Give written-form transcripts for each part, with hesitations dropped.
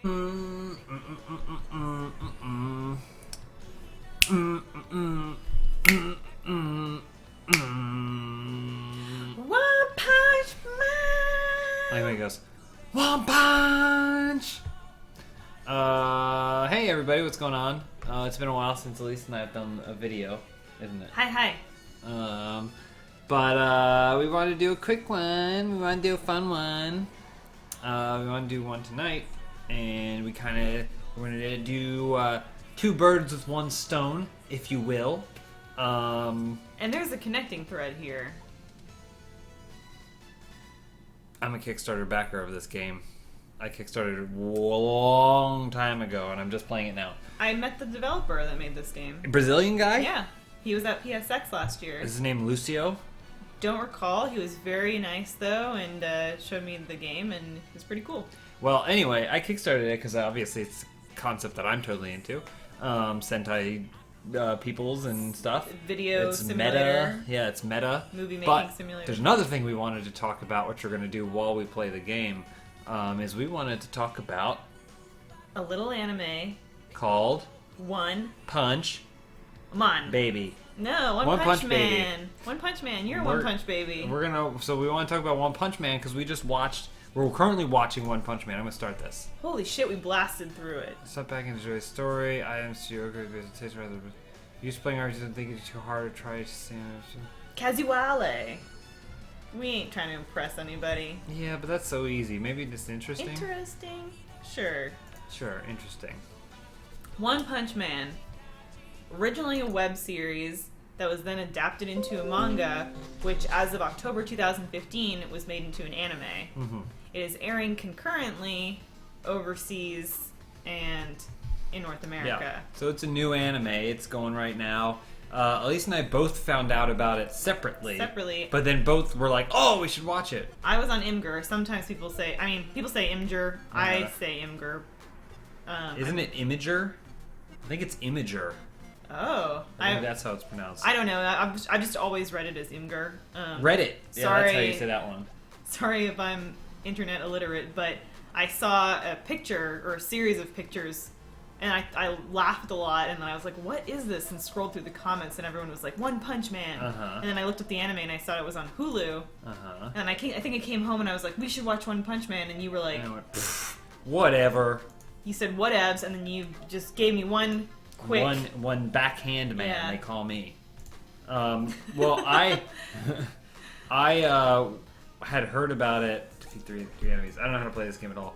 One Punch Man. Like when he goes, One Punch. Hey everybody, what's going on? It's been a while since Elise and I have done a video, isn't it? Hi. But we want to do a quick one. We want to do a fun one. We want to do one tonight, and we're going to do two birds with one stone, if you will. And there's a connecting thread here. I'm a Kickstarter backer of this game. I kickstarted it a long time ago, and I'm just playing it now. I met the developer that made this game. Brazilian guy? Yeah. He was at PSX last year. Is his name Lucio? Don't recall. He was very nice, though, and showed me the game, and it was pretty cool. Well, anyway, I kickstarted it because obviously it's a concept that I'm totally into. Sentai peoples and stuff. Video it's simulator. Meta. Yeah, it's meta. Movie making but simulator. There's another thing we wanted to talk about, which we're going to do while we play the game, is we wanted to talk about a little anime called One Punch Man. Baby. No, One Punch Man. Baby. One Punch Man. You're One Punch Baby. So we want to talk about One Punch Man because we're currently watching One Punch Man. I'm going to start this. Holy shit, we blasted through it. Step back and enjoy the story. Items to your taste rather. Use playing RPGs and think it's too hard to try to stand. Casuale. We ain't trying to impress anybody. Yeah, but that's so easy. Maybe just interesting. Interesting? Sure. Sure, interesting. One Punch Man. Originally a web series that was then adapted into a manga, which as of October 2015 was made into an anime. Mm-hmm. It is airing concurrently overseas and in North America. Yeah. So it's a new anime. It's going right now. Elise and I both found out about it separately. But then both were like, oh, we should watch it. I was on Imgur. Sometimes people say Imgur. I say Imgur. Isn't it Imager? I think it's Imager. Oh. I think that's how it's pronounced. I don't know. I've just always read it as Imgur. Reddit. Yeah, sorry, that's how you say that one. Sorry if I'm internet illiterate, but I saw a picture or a series of pictures and I laughed a lot, and then I was like, what is this? And scrolled through the comments, and everyone was like, One Punch Man. Uh-huh. And then I looked up the anime, and I saw it was on Hulu. Uh-huh. And I think I came home, and I was like, we should watch One Punch Man. And you were like... And I went, whatever. You said, whatevs, and then you just gave me one quick... One backhand man, yeah. They call me. Well, I had heard about it. Defeat three enemies. I don't know how to play this game at all.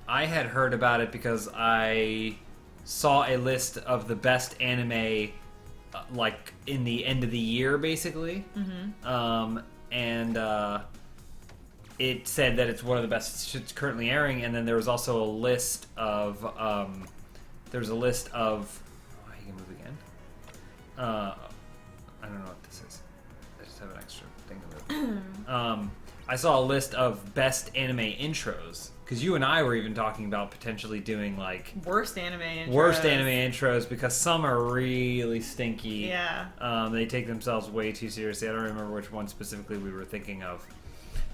I had heard about it because I saw a list of the best anime, like in the end of the year, basically. Mm-hmm. And it said that it's one of the best it's currently airing. And then there was also a list of oh, you can move again. I don't know what this is. I just have an extra thing to move. I saw a list of best anime intros. Because you and I were even talking about potentially doing, like... Worst anime intros, because some are really stinky. Yeah. They take themselves way too seriously. I don't remember which one specifically we were thinking of.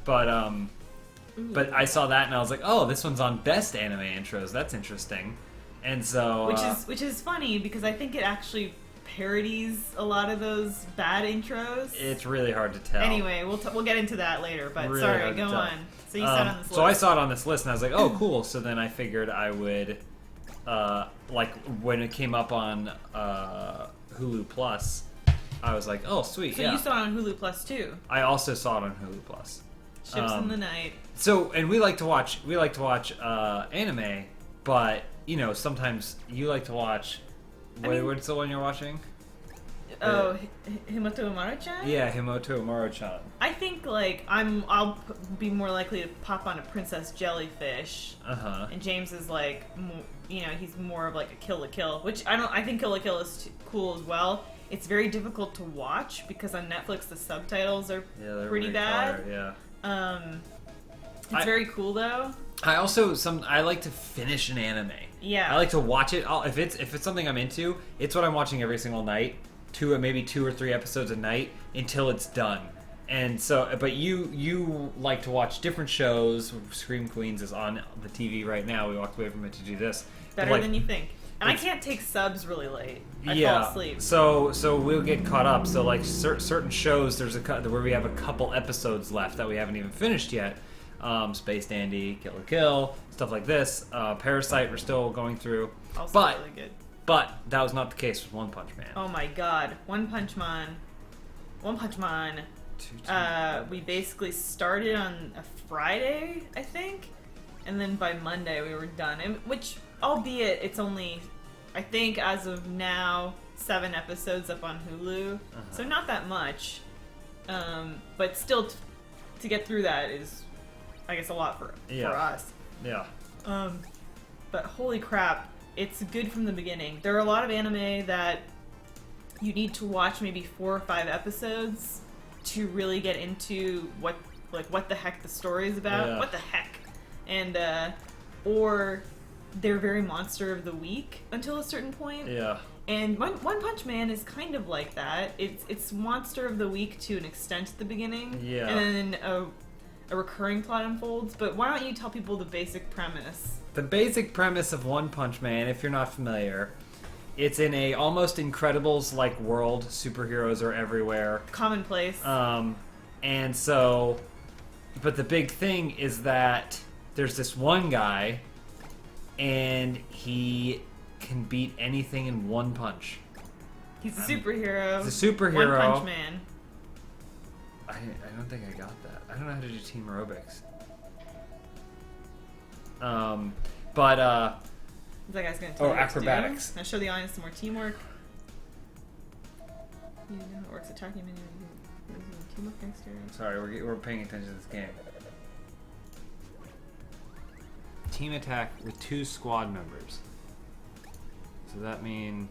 But I saw that and I was like, oh, this one's on best anime intros. That's interesting. And so... Which is funny, because I think it actually parodies a lot of those bad intros. It's really hard to tell. Anyway, we'll get into that later, but really sorry, go on. So you saw it on this list. So I saw it on this list, and I was like, oh, cool. So then I figured I would, like, when it came up on Hulu Plus, I was like, oh, sweet, so yeah. So you saw it on Hulu Plus, too? I also saw it on Hulu Plus. Ships in the night. So, and we like to watch anime, but, you know, sometimes you like to watch... what's the one you're watching? Oh, Himoto Umaru-chan? Yeah, Himoto Umaru-chan. I think, like, I'll be more likely to pop on a Princess Jellyfish. Uh-huh. And James is, like, you know, he's more of, like, a Kill la Kill, which I think Kill la Kill is cool as well. It's very difficult to watch because on Netflix the subtitles are pretty bad. Yeah. It's very cool, though. I like to finish an anime. Yeah. I like to watch it. If it's something I'm into, it's what I'm watching every single night. Maybe 2 or 3 episodes a night until it's done. And so, but you like to watch different shows. Scream Queens is on the TV right now. We walked away from it to do this. Better than you think. And I can't take subs really late. I fall asleep. So we'll get caught up. So like certain shows, there's where we have a couple episodes left that we haven't even finished yet. Space Dandy, Kill la Kill, stuff like this. Parasite, we're still going through. Also really good. But that was not the case with One Punch Man. Oh my god, One Punch Man. We basically started on a Friday, I think, and then by Monday we were done. Which, albeit it's only, I think as of now, 7 episodes up on Hulu, so not that much. But still, to get through that is, I guess, a lot for us. Yeah. But holy crap, it's good from the beginning. There are a lot of anime that you need to watch maybe 4 or 5 episodes to really get into what the heck the story is about. Yeah. What the heck? And or they're very monster of the week until a certain point. Yeah. And One Punch Man is kind of like that. It's monster of the week to an extent at the beginning. Yeah. And then a recurring plot unfolds. But why don't you tell people the basic premise? The basic premise of One Punch Man, if you're not familiar, it's in a almost Incredibles-like world. Superheroes are everywhere. Commonplace. And so, but the big thing is that there's this one guy, and he can beat anything in one punch. He's a superhero. He's a superhero. One Punch Man. I don't think I got that. I don't know how to do team aerobics. That guy's gonna tell you what acrobatics. To do. Now show the audience some more teamwork. You know how it works. Attacking menu. Teamwork next year. Sorry, we're paying attention to this game. Team attack with 2 squad members. So that mean.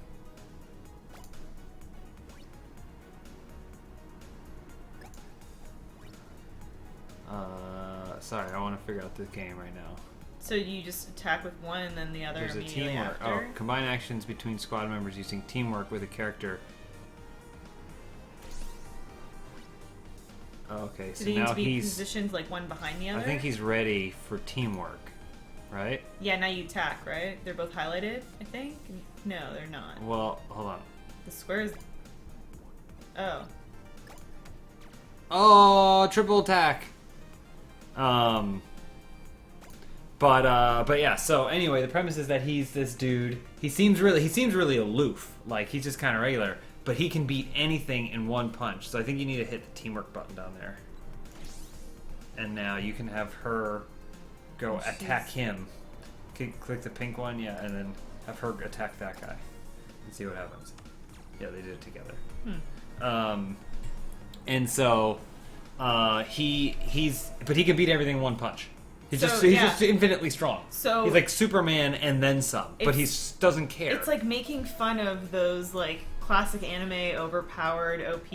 Sorry, I want to figure out this game right now. So you just attack with one and then the other There's a immediately teamwork. after? Oh, combine actions between squad members using teamwork with a character. Okay, so Do they now need to be he's positioned like one behind the other? I think he's ready for teamwork, right? Yeah, now you attack, right? They're both highlighted, I think? No, they're not. Well, hold on. The squares... Oh. Oh, triple attack. But yeah. So anyway, the premise is that he's this dude. He seems really aloof. Like he's just kind of regular, but he can beat anything in one punch. So I think you need to hit the teamwork button down there. And now you can have her go attack him. Click the pink one, yeah, and then have her attack that guy and see what happens. Yeah, they did it together. And so he can beat everything in one punch. He's just infinitely strong. So he's like Superman and then some, but he doesn't care. It's like making fun of those like classic anime overpowered OP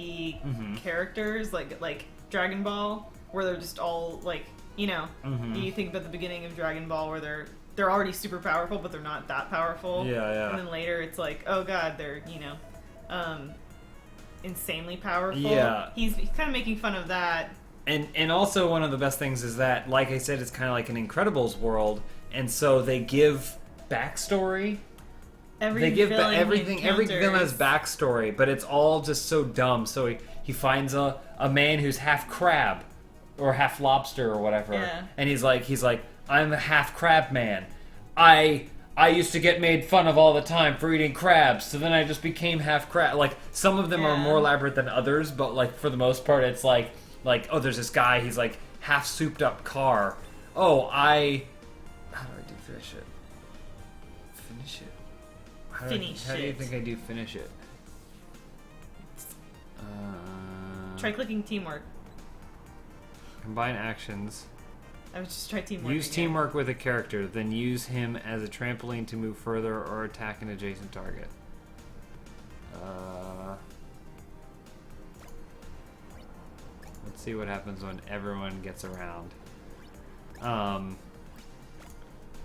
characters, like Dragon Ball, where they're just all like, you know, you think about the beginning of Dragon Ball where they're already super powerful, but they're not that powerful. Yeah. And then later it's like, oh god, they're, you know, insanely powerful. Yeah. He's kind of making fun of that. And also one of the best things is that, like I said, it's kind of like an Incredibles world, and so they give backstory. Every villain has backstory, but it's all just so dumb. So he finds a man who's half crab or half lobster or whatever, and he's like, I'm a half crab man. I used to get made fun of all the time for eating crabs, so then I just became half crab. Like some of them are more elaborate than others, but like for the most part, it's like, oh, there's this guy, he's like half souped up car. Oh, how do I do finish it? Finish it. How do you think I do finish it? Try clicking teamwork. Combine actions. I would just try teamwork. Use teamwork with a character, then use him as a trampoline to move further or attack an adjacent target. Let's see what happens when everyone gets around.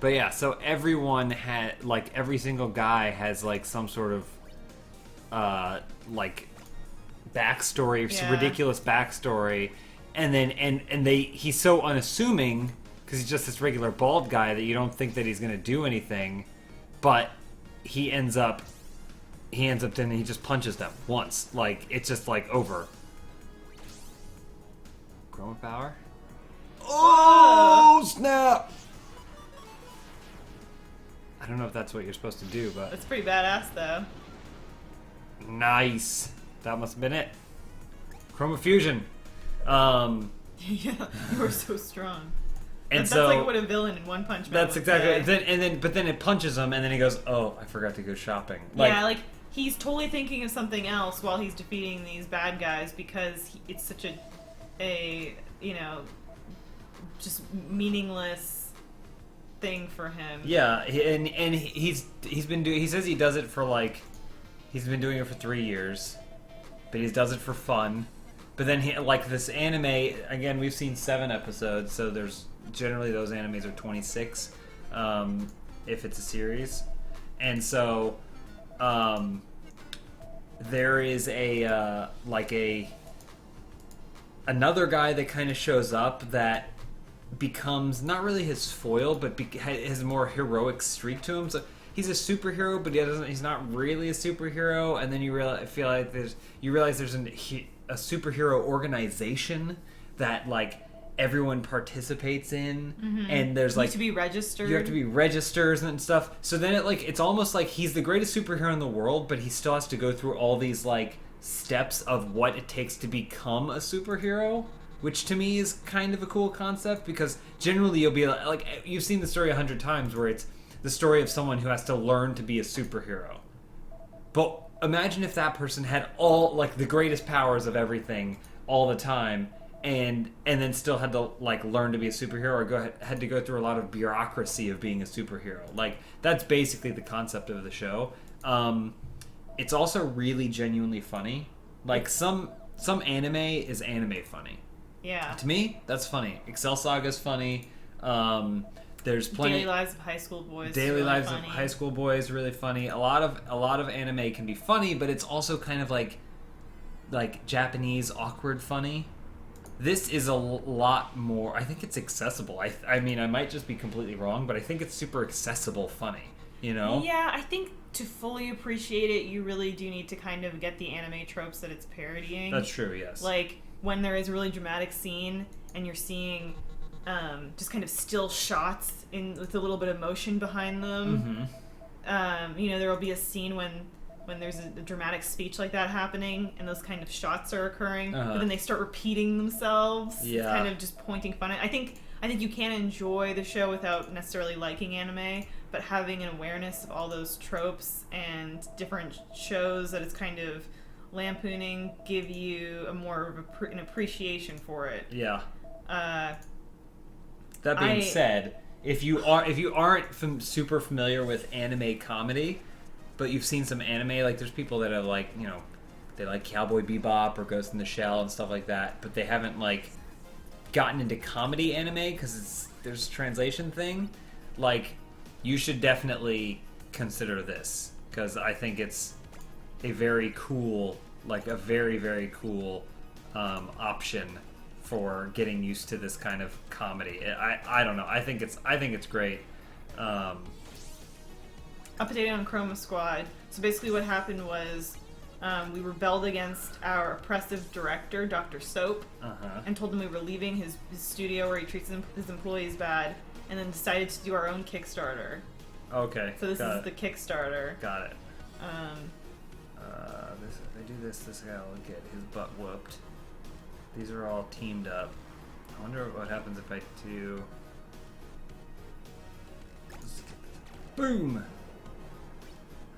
But yeah, so everyone had, like, every single guy has, like, some sort of, like, backstory, Yeah. ridiculous backstory, and then he's so unassuming because he's just this regular bald guy that you don't think that he's going to do anything, but he ends up then he just punches them once. Like, it's just like over. Chroma Power? Oh, snap! I don't know if that's what you're supposed to do, but... That's pretty badass, though. Nice. That must have been it. Chroma Fusion. Yeah, you are so strong. And that's so like what a villain in One Punch Man that's would exactly say. but then it punches him, and then he goes, "Oh, I forgot to go shopping." Yeah, like he's totally thinking of something else while he's defeating these bad guys because it's such a you know, just meaningless thing for him. Yeah, and he's been doing. He says he does it for like, he's been doing it for 3 years, but he does it for fun. But then he, like, this anime again, we've seen 7 episodes, so there's generally those animes are 26, if it's a series, and so there is another guy that kind of shows up that becomes not really his foil, but has a more heroic streak to him. So he's a superhero, but he's not really a superhero. And then you realize there's a superhero organization that like everyone participates in, and there's like you have to be registered. You have to be registers and stuff. So then it's almost like he's the greatest superhero in the world, but he still has to go through all these like steps of what it takes to become a superhero, which to me is kind of a cool concept, because generally you'll be like you've seen the story 100 times where it's the story of someone who has to learn to be a superhero. But imagine if that person had all like the greatest powers of everything all the time, and then still had to like learn to be a superhero, or had to go through a lot of bureaucracy of being a superhero. Like, that's basically the concept of the show. It's also really genuinely funny. Like, some anime is anime funny. Yeah. To me, that's funny. Excel Saga's funny. There's plenty. Daily Lives of High School Boys. Daily really Lives funny. of High School Boys, really funny. A lot of anime can be funny, but it's also kind of like Japanese awkward funny. This is a lot more. I think it's accessible. I mean, I might just be completely wrong, but I think it's super accessible funny. You know? Yeah, I think to fully appreciate it, you really do need to kind of get the anime tropes that it's parodying. That's true. Yes. Like when there is a really dramatic scene and you're seeing just kind of still shots with a little bit of motion behind them. You know, there will be a scene when there's a dramatic speech like that happening and those kind of shots are occurring, but then they start repeating themselves. Yeah. It's kind of just pointing fun at. I think you can enjoy the show without necessarily liking anime, but having an awareness of all those tropes and different shows that it's kind of lampooning give you a more of an appreciation for it. Yeah. That being said, if you aren't super familiar with anime comedy, but you've seen some anime, like there's people that are like, you know, they like Cowboy Bebop or Ghost in the Shell and stuff like that, but they haven't like gotten into comedy anime because there's a translation thing. Like, you should definitely consider this, because I think it's a very cool, like a very, very cool option for getting used to this kind of comedy. I don't know. I think it's great. Updating on Chroma Squad. So basically what happened was we rebelled against our oppressive director, Dr. Soap, and told him we were leaving his studio where he treats his employees bad, and then decided to do our own Kickstarter. Okay. So this is the Kickstarter. Got it. If I do this guy will get his butt whooped. These are all teamed up. I wonder what happens if I do... Boom!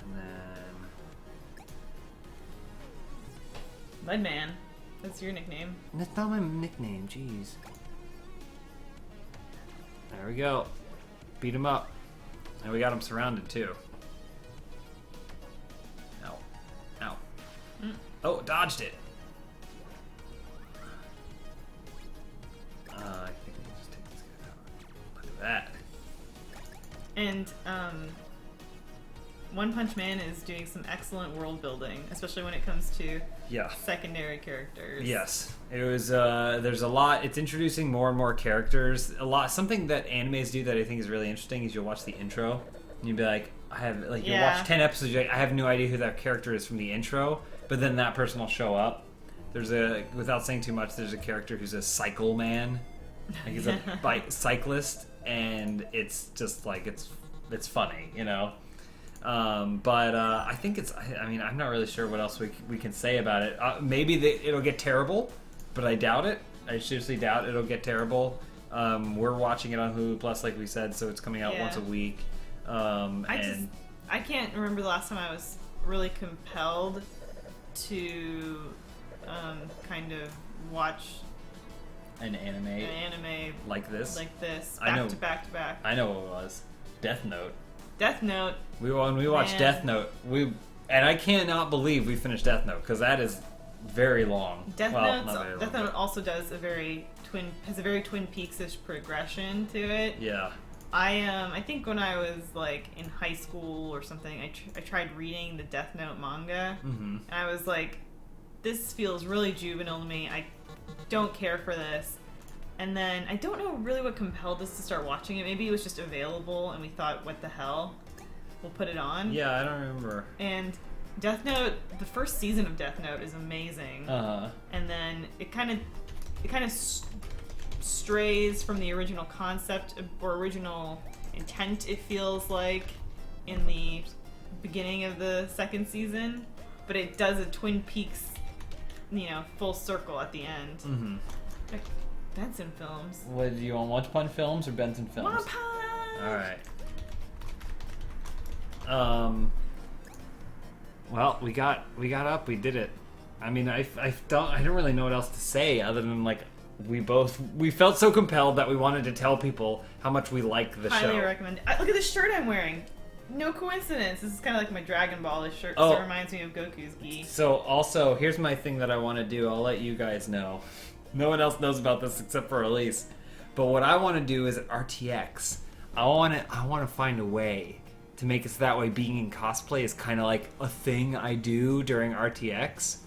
And then... Mudman. That's your nickname. That's not my nickname, jeez. There we go. Beat him up. And we got him surrounded, too. Ow. Ow. Oh, dodged it! I think we can just take this guy out. Look at that. And One Punch Man is doing some excellent world building, especially when it comes to Yeah. secondary characters. Yes. It was, there's a lot, it's introducing more and more characters. Something that animes do that I think is really interesting is you'll watch the intro, and you'll be like, you'll watch 10 episodes, you're like, I have no idea who that character is from the intro, but then that person will show up. Without saying too much, there's a character who's a cycle man. Like he's a bike cyclist, and it's just like, it's funny, you know? But I think I'm not really sure what else we can say about it. Maybe it'll get terrible, but I doubt it. I seriously doubt it'll get terrible. We're watching it on Hulu Plus, like we said, so it's coming out once a week. I can't remember the last time I was really compelled to kind of watch an anime like this. Back to back. I know what it was. Death Note. We watched Death Note. And I cannot believe we finished Death Note, because that is very long. Death Note also does a very Twin Peaks-ish progression to it. Yeah. I think when I was like in high school or something, I tried reading the Death Note manga, and I was like, this feels really juvenile to me. I don't care for this. And then I don't know really what compelled us to start watching it. Maybe it was just available and we thought, what the hell? We'll put it on. Yeah, I don't remember. And Death Note, the first season of Death Note is amazing. And then it kind of strays from the original concept or original intent, it feels like, in the beginning of the second season. But it does a Twin Peaks, full circle at the end. Like Benson Films. What do you want? One Punch Films or Benson Films? One Punch! Alright. Well, we got up, we did it. I mean, I don't really know what else to say other than like we felt so compelled that we wanted to tell people how much we like the show. Highly recommend. Look at this shirt I'm wearing. No coincidence. This is kind of like my Dragon Ball. This shirt so reminds me of Goku's gi. So also, here's my thing that I want to do. I'll let you guys know. No one else knows about this except for Elise. But what I want to do is at RTX, I want to find a way to make it so that way being in cosplay is kind of like a thing I do during RTX.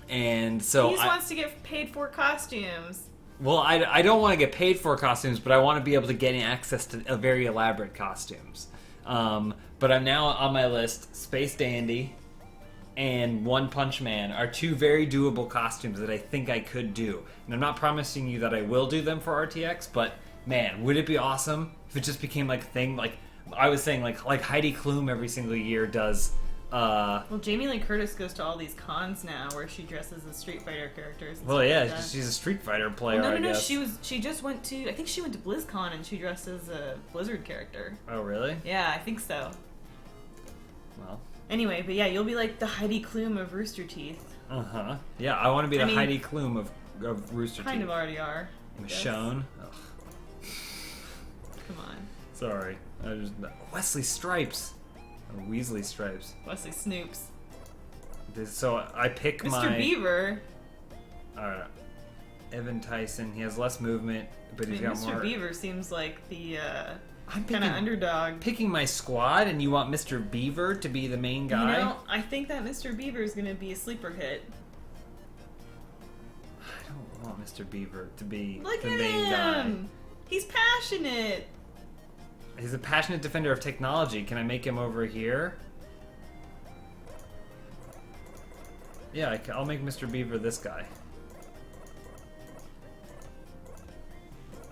And so he just wants to get paid for costumes. Well, I don't want to get paid for costumes, but I want to be able to get access to very elaborate costumes. But I'm now on my list. Space Dandy and One Punch Man are two very doable costumes that I think I could do. And I'm not promising you that I will do them for RTX, but man, would it be awesome if it just became like a thing? Like I was saying, like Heidi Klum every single year does. Well, Jamie Lee Curtis goes to all these cons now where she dresses as Street Fighter characters. Well, yeah, she's a Street Fighter player. Well, no. I guess. She just went to. I think she went to BlizzCon and she dressed as a Blizzard character. Oh, really? Yeah, I think so. Well. Anyway, but yeah, you'll be like the Heidi Klum of Rooster Teeth. Yeah, I want to be the Heidi Klum of Rooster Teeth. Kind of already are. Michonne. Come on. Sorry, Wesley Stripes. Or Weasley Stripes. Wesley Snoops. So I pick Mr. Beaver. Alright. Evan Tyson. He has less movement, but he's got more. Mr. Beaver seems like the kind of underdog. Picking my squad, and you want Mr. Beaver to be the main guy? I think that Mr. Beaver is going to be a sleeper hit. I don't want Mr. Beaver to be the main guy. He's passionate. He's a passionate defender of technology. Can I make him over here? Yeah, I'll make Mr. Beaver this guy.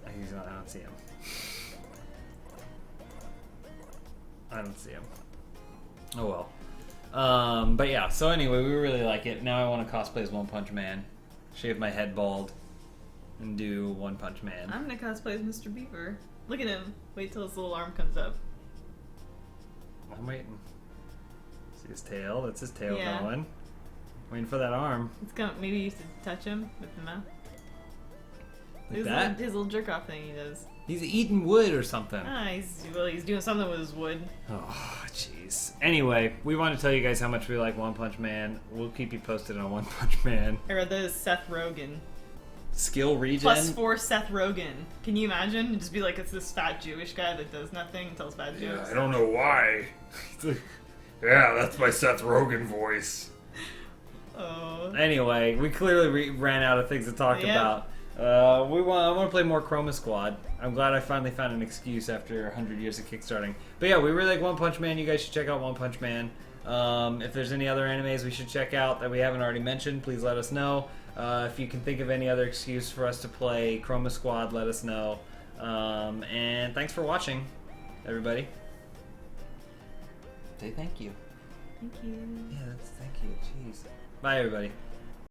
I don't see him. I don't see him. Oh well. But yeah, so anyway, we really like it. Now I want to cosplay as One Punch Man. Shave my head bald. And do One Punch Man. I'm gonna cosplay as Mr. Beaver. Look at him. Wait till his little arm comes up. I'm waiting. See his tail? That's his tail going. Waiting for that arm. It's going. Maybe you should touch him with the mouth. Like that? His little jerk off thing he does. He's eating wood or something. He's doing something with his wood. Oh, jeez. Anyway, we want to tell you guys how much we like One Punch Man. We'll keep you posted on One Punch Man. I read that as Seth Rogen. Skill regen. +4 Seth Rogen. Can you imagine? It'd just be like it's this fat Jewish guy that does nothing and tells bad jokes. I don't know why. Yeah, that's my Seth Rogen voice. Oh. Anyway, we clearly ran out of things to talk about. I want to play more Chroma Squad. I'm glad I finally found an excuse after 100 years of kickstarting. But yeah, we really like One Punch Man. You guys should check out One Punch Man. If there's any other animes we should check out that we haven't already mentioned, please let us know. If you can think of any other excuse for us to play Chroma Squad, let us know. And thanks for watching, everybody. Say thank you. Thank you. Yeah, thank you. Jeez. Bye, everybody.